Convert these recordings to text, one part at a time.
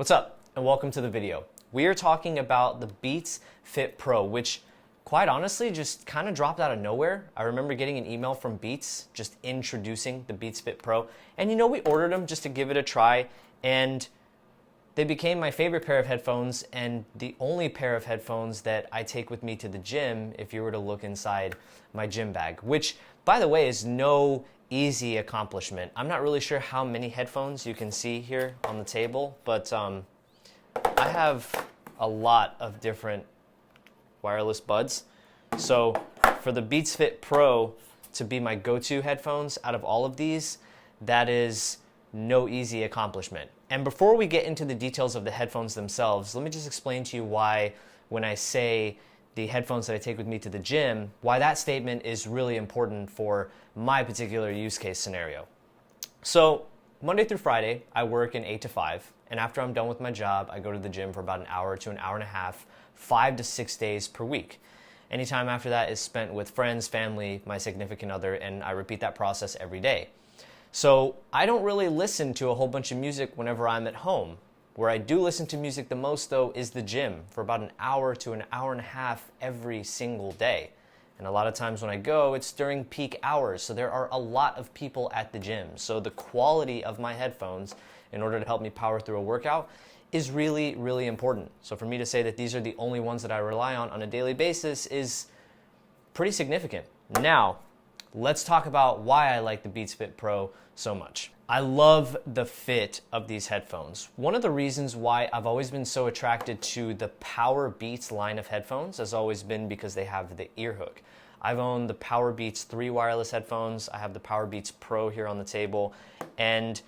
What's up, and welcome to the video. We are talking about the Beats Fit Pro, which quite honestly just kind of dropped out of nowhere. I remember getting an email from Beats just introducing the Beats Fit Pro, and we ordered them just to give it a try, and they became my favorite pair of headphones and the only pair of headphones that I take with me to the gym if you were to look inside my gym bag, which, by the way, is no easy accomplishment. I'm not really sure how many headphones you can see here on the table, but I have a lot of different wireless buds. So for the Beats Fit Pro to be my go-to headphones out of all of these, that is no easy accomplishment. And before we get into the details of the headphones themselves, let me just explain to you why when I say the headphones that I take with me to the gym, why that statement is really important for my particular use case scenario. So Monday through Friday, I work in 8 to 5, and after I'm done with my job, I go to the gym for about an hour to an hour and a half, 5 to 6 days per week. Any time after that is spent with friends, family, my significant other, and I repeat that process every day. So I don't really listen to a whole bunch of music whenever I'm at home. Where I do listen to music the most, though, is the gym for about an hour to an hour and a half every single day. And a lot of times when I go, it's during peak hours, so there are a lot of people at the gym. So the quality of my headphones, in order to help me power through a workout, is really, really important. So for me to say that these are the only ones that I rely on a daily basis is pretty significant. Now, let's talk about why I like the Beats Fit Pro so much. I love the fit of these headphones. One of the reasons why I've always been so attracted to the Power Beats line of headphones has always been because they have the ear hook. I've owned the Power Beats 3 wireless headphones. I have the Power Beats Pro here on the table. And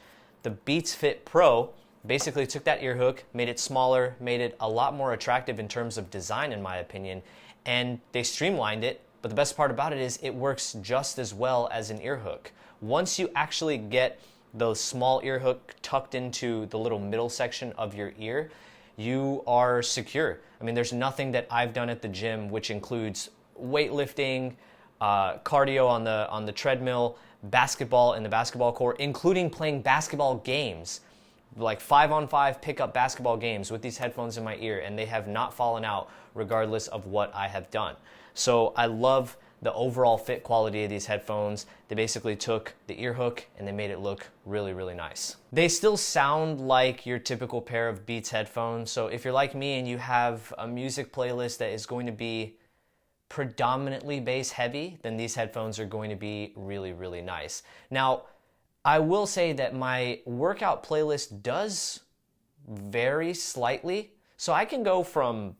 the Beats Fit Pro basically took that ear hook, made it smaller, made it a lot more attractive in terms of design, in my opinion, and they streamlined it. But the best part about it is it works just as well as an ear hook. Once you actually get the small ear hook tucked into the little middle section of your ear, you are secure. I mean, there's nothing that I've done at the gym, which includes weightlifting, cardio on the treadmill, basketball in the basketball court, including playing basketball games, like 5-on-5 pickup basketball games with these headphones in my ear, and they have not fallen out regardless of what I have done. So I love the overall fit quality of these headphones. They basically took the ear hook and they made it look really, really nice. They still sound like your typical pair of Beats headphones. So if you're like me and you have a music playlist that is going to be predominantly bass heavy, then these headphones are going to be really, really nice. Now, I will say that my workout playlist does vary slightly. So I can go from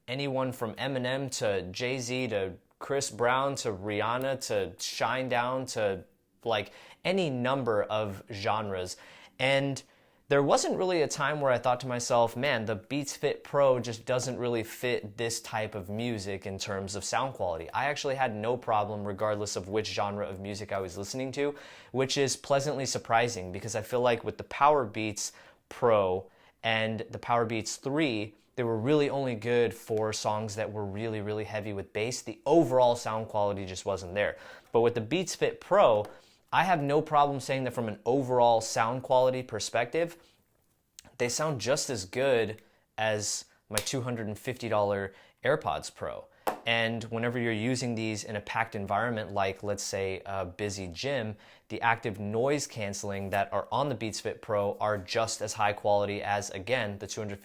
anyone from Eminem to Jay-Z to Chris Brown to Rihanna to Shinedown to like any number of genres. And there wasn't really a time where I thought to myself, man, the Beats Fit Pro just doesn't really fit this type of music in terms of sound quality. I actually had no problem regardless of which genre of music I was listening to, which is pleasantly surprising because I feel like with the Power Beats Pro and the Power Beats 3, they were really only good for songs that were really, really heavy with bass. The overall sound quality just wasn't there. But with the Beats Fit Pro, I have no problem saying that from an overall sound quality perspective, they sound just as good as my $250 AirPods Pro. And whenever you're using these in a packed environment like, let's say, a busy gym, the active noise canceling that are on the Beats Fit Pro are just as high quality as, again, the $250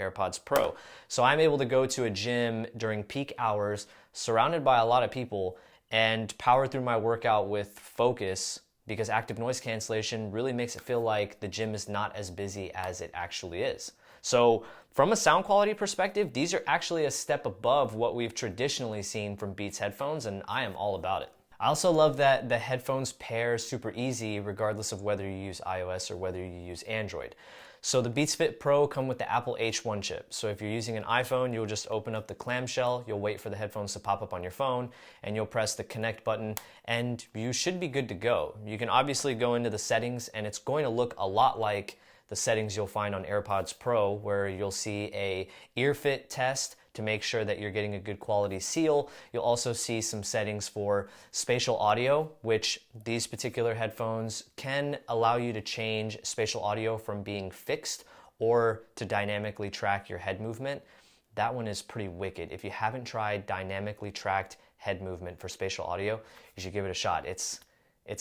AirPods Pro. So I'm able to go to a gym during peak hours, surrounded by a lot of people, and power through my workout with focus because active noise cancellation really makes it feel like the gym is not as busy as it actually is. So from a sound quality perspective, these are actually a step above what we've traditionally seen from Beats headphones, and I am all about it. I also love that the headphones pair super easy regardless of whether you use iOS or whether you use Android. So the Beats Fit Pro come with the Apple H1 chip. So if you're using an iPhone, you'll just open up the clamshell, you'll wait for the headphones to pop up on your phone, and you'll press the connect button, and you should be good to go. You can obviously go into the settings, and it's going to look a lot like the settings you'll find on AirPods Pro, where you'll see a ear fit test to make sure that you're getting a good quality seal. You'll also see some settings for spatial audio, which these particular headphones can allow you to change spatial audio from being fixed or to dynamically track your head movement. That one is pretty wicked. If you haven't tried dynamically tracked head movement for spatial audio, you should give it a shot. It's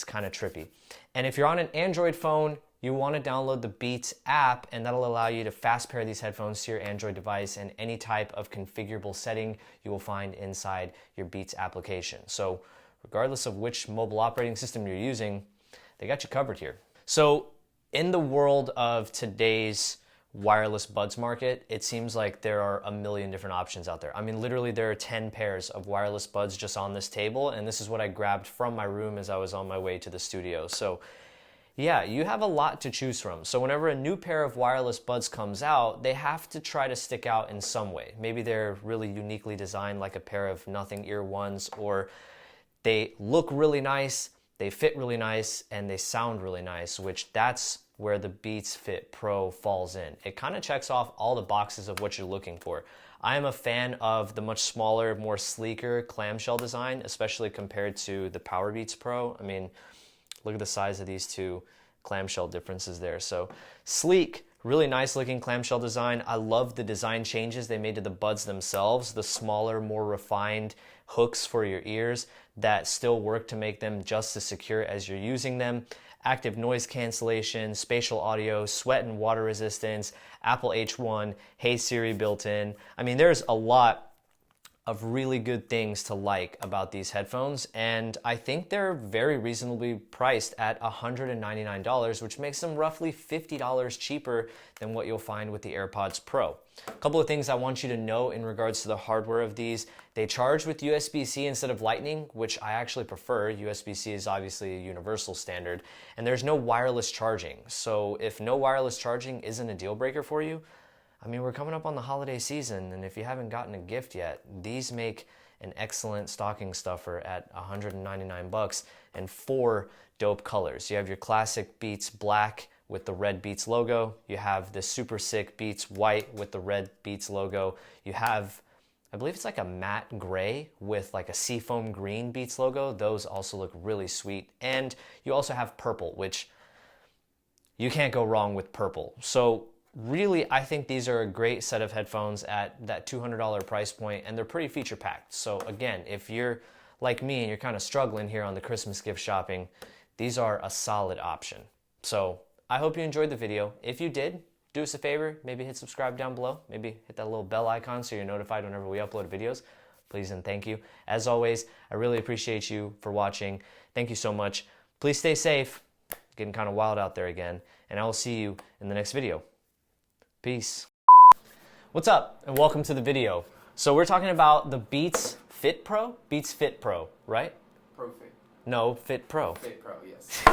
kind of trippy. And if you're on an Android phone, you want to download the Beats app, and that'll allow you to fast pair these headphones to your Android device and any type of configurable setting you will find inside your Beats application. So regardless of which mobile operating system you're using, they got you covered here. So in the world of today's wireless buds market, it seems like there are a million different options out there. I mean, literally there are 10 pairs of wireless buds just on this table, and this is what I grabbed from my room as I was on my way to the studio. So yeah, you have a lot to choose from. So whenever a new pair of wireless buds comes out, they have to try to stick out in some way. Maybe they're really uniquely designed, like a pair of Nothing Ear ones, or they look really nice, they fit really nice, and they sound really nice, which that's where the Beats Fit Pro falls in. It kind of checks off all the boxes of what you're looking for. I am a fan of the much smaller, more sleeker clamshell design, especially compared to the Powerbeats Pro. I mean, look at the size of these two clamshell differences there. So sleek, really nice looking clamshell design. I love the design changes they made to the buds themselves, the smaller, more refined hooks for your ears that still work to make them just as secure as you're using them. Active noise cancellation, spatial audio, sweat and water resistance, Apple H1, Hey Siri built in. I mean, there's a lot of really good things to like about these headphones, and I think they're very reasonably priced at $199, which makes them roughly $50 cheaper than what you'll find with the AirPods Pro. A couple of things I want you to know in regards to the hardware of these. They charge with USB-C instead of Lightning, which I actually prefer. USB-C is obviously a universal standard, and there's no wireless charging. So if no wireless charging isn't a deal breaker for you, I mean, we're coming up on the holiday season, and if you haven't gotten a gift yet, these make an excellent stocking stuffer at $199 and 4 dope colors. You have your classic Beats black with the red Beats logo. You have this super sick Beats white with the red Beats logo. You have, I believe it's like a matte gray with like a seafoam green Beats logo. Those also look really sweet. And you also have purple, which you can't go wrong with purple. So really, I think these are a great set of headphones at that $200 price point, and they're pretty feature packed. So again, if you're like me and you're kind of struggling here on the Christmas gift shopping, these are a solid option. So I hope you enjoyed the video. If you did, do us a favor, maybe hit subscribe down below, maybe hit that little bell icon so you're notified whenever we upload videos. Please and thank you. As always, I really appreciate you for watching. Thank you so much. Please stay safe. Getting kind of wild out there again, and I will see you in the next video. Peace. What's up, and welcome to the video. So we're talking about the Beats Fit Pro? Beats Fit Pro, right? Pro Fit. No, Fit Pro. Fit Pro, yes.